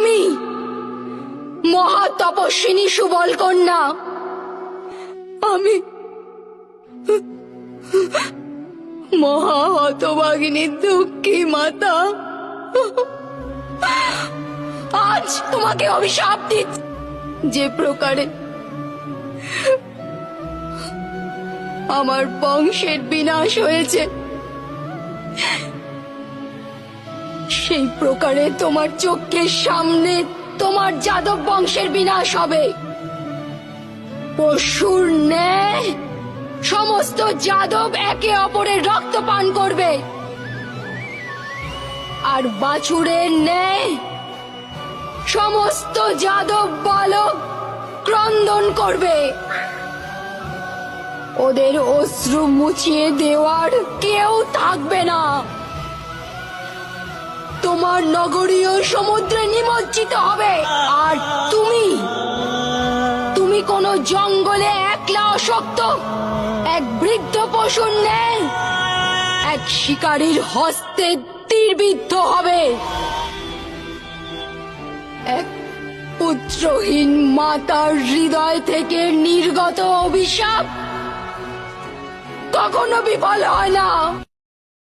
আমি মহা তপস্বিনী সুবল কন্যা, আমি মহা হতভাগিনী দুঃখী মাতা আজ তোমাকে অভিশাপ দিচ্ছি। যে প্রকারে আমার বংশের বিনাশ হয়েছে, সেই প্রকারে তোমার চোখের সামনে তোমার যাদব বংশের বিনাশ হবে। পশুর ন্যায় সমস্ত যাদব একে অপরের রক্ত পান করবে, আর বাছুরের ন্যায় সমস্ত যাদব বালক ক্রন্দন করবে। ওদের অশ্রু মুছিয়ে দেওয়ার কেউ থাকবে না। তোমার নগরীয় সমুদ্রে নিমজ্জিত হবে, আর তুমি কোন জঙ্গলে একলা অশক্ত এক বৃদ্ধ পশুর ন্যায় এক শিকারীর হস্তে তীরবিদ্ধ হবে। এক পুত্রহীন মাতার হৃদয় থেকে নির্গত অভিশাপ কখনো বিফল হয় না।